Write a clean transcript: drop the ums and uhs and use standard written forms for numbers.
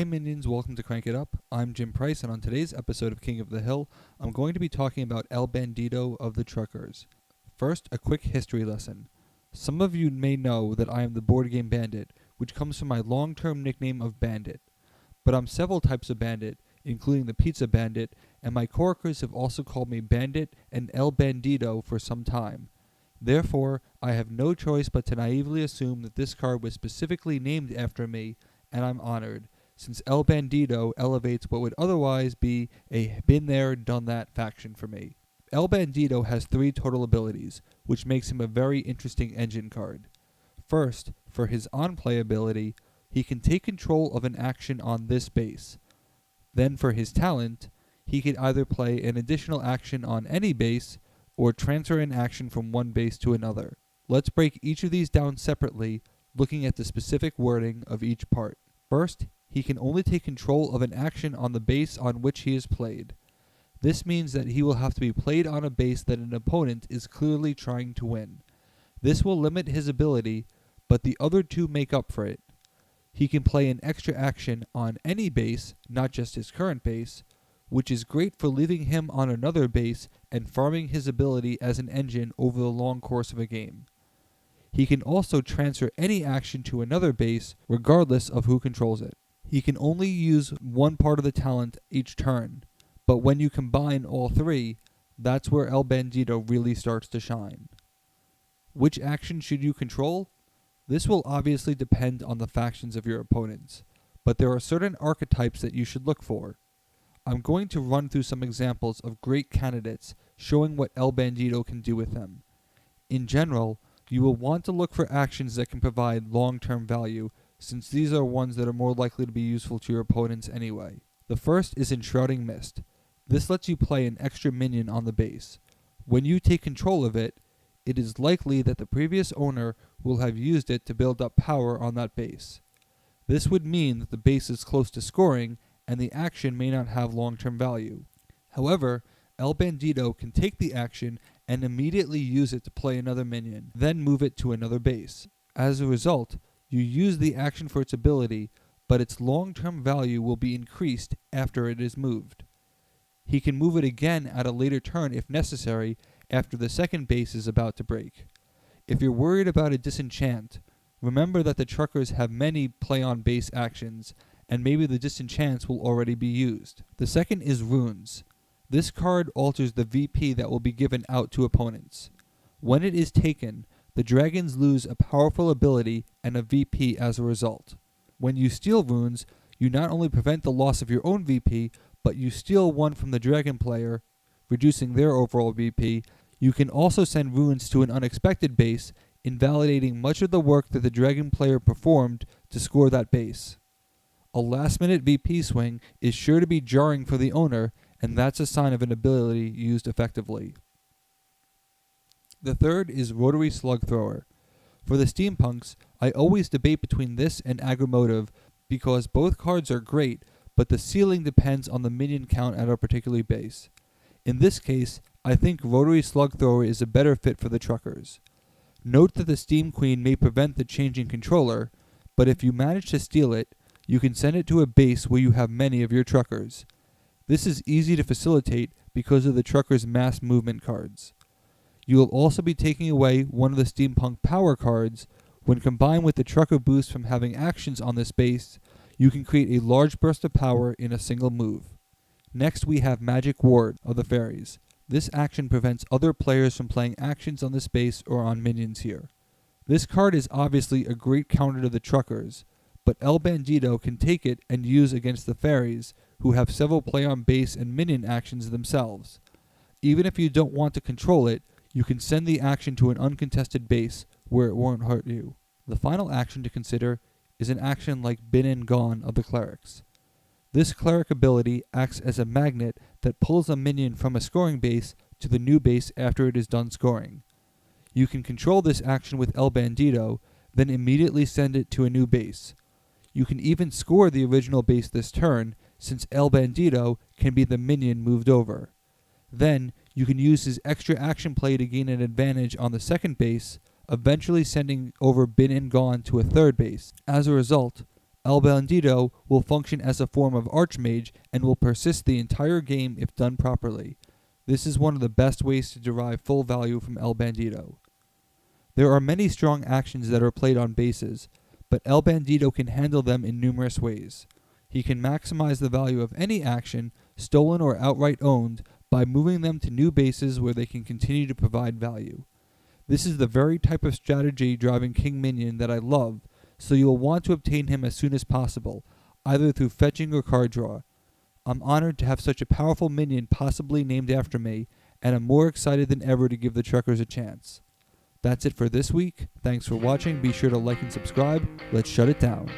Hey minions, welcome to Crank It Up. I'm Jim Price, and on today's episode of King of the Hill, I'm going to be talking about El Bandido of the Truckers. First, a quick history lesson. Some of you may know that I am the Board Game Bandit, which comes from my long-term nickname of Bandit. But I'm several types of bandit, including the Pizza Bandit, and my coworkers have also called me Bandit and El Bandido for some time. Therefore, I have no choice but to naively assume that this card was specifically named after me, and I'm honored, since El Bandido elevates what would otherwise be a been-there-done-that faction for me. El Bandido has 3 total abilities, which makes him a very interesting engine card. First, for his on-play ability, he can take control of an action on this base. Then for his talent, he can either play an additional action on any base, or transfer an action from one base to another. Let's break each of these down separately, looking at the specific wording of each part. First, he can only take control of an action on the base on which he is played. This means that he will have to be played on a base that an opponent is clearly trying to win. This will limit his ability, but the other 2 make up for it. He can play an extra action on any base, not just his current base, which is great for leaving him on another base and farming his ability as an engine over the long course of a game. He can also transfer any action to another base, regardless of who controls it. He can only use one part of the talent each turn, but when you combine all 3, that's where El Bandido really starts to shine. Which action should you control? This will obviously depend on the factions of your opponents, but there are certain archetypes that you should look for. I'm going to run through some examples of great candidates showing what El Bandido can do with them. In general, you will want to look for actions that can provide long-term value, since these are ones that are more likely to be useful to your opponents anyway. The first is Enshrouding Mist. This lets you play an extra minion on the base. When you take control of it, it is likely that the previous owner will have used it to build up power on that base. This would mean that the base is close to scoring, and the action may not have long-term value. However, El Bandido can take the action and immediately use it to play another minion, then move it to another base. As a result, you use the action for its ability, but its long-term value will be increased after it is moved. He can move it again at a later turn if necessary, after the second base is about to break. If you're worried about a disenchant, remember that the truckers have many play-on-base actions, and maybe the disenchants will already be used. The second is Runes. This card alters the VP that will be given out to opponents. When it is taken, the dragons lose a powerful ability and a VP as a result. When you steal runes, you not only prevent the loss of your own VP, but you steal one from the dragon player, reducing their overall VP. You can also send runes to an unexpected base, invalidating much of the work that the dragon player performed to score that base. A last-minute VP swing is sure to be jarring for the owner, and that's a sign of an ability used effectively. The third is Rotary Slug Thrower. For the steampunks, I always debate between this and Agromotive because both cards are great, but the ceiling depends on the minion count at a particular base. In this case, I think Rotary Slug Thrower is a better fit for the truckers. Note that the Steam Queen may prevent the changing controller, but if you manage to steal it, you can send it to a base where you have many of your truckers. This is easy to facilitate because of the truckers' mass movement cards. You will also be taking away one of the steampunk power cards. When combined with the trucker boost from having actions on this base, you can create a large burst of power in a single move. Next we have Magic Ward of the Fairies. This action prevents other players from playing actions on this base or on minions here. This card is obviously a great counter to the truckers, but El Bandido can take it and use against the Fairies, who have several play on base and minion actions themselves. Even if you don't want to control it, you can send the action to an uncontested base where it won't hurt you. The final action to consider is an action like Benin Gone of the Clerics. This cleric ability acts as a magnet that pulls a minion from a scoring base to the new base after it is done scoring. You can control this action with El Bandido, then immediately send it to a new base. You can even score the original base this turn, since El Bandido can be the minion moved over. Then, you can use his extra action play to gain an advantage on the second base, eventually sending over Benin Gone to a third base. As a result, El Bandido will function as a form of Archmage and will persist the entire game if done properly. This is one of the best ways to derive full value from El Bandido. There are many strong actions that are played on bases, but El Bandido can handle them in numerous ways. He can maximize the value of any action, stolen or outright owned, by moving them to new bases where they can continue to provide value. This is the very type of strategy driving King Minion that I love, so you will want to obtain him as soon as possible, either through fetching or card draw. I'm honored to have such a powerful minion possibly named after me, and I'm more excited than ever to give the truckers a chance. That's it for this week. Thanks for watching. Be sure to like and subscribe. Let's shut it down.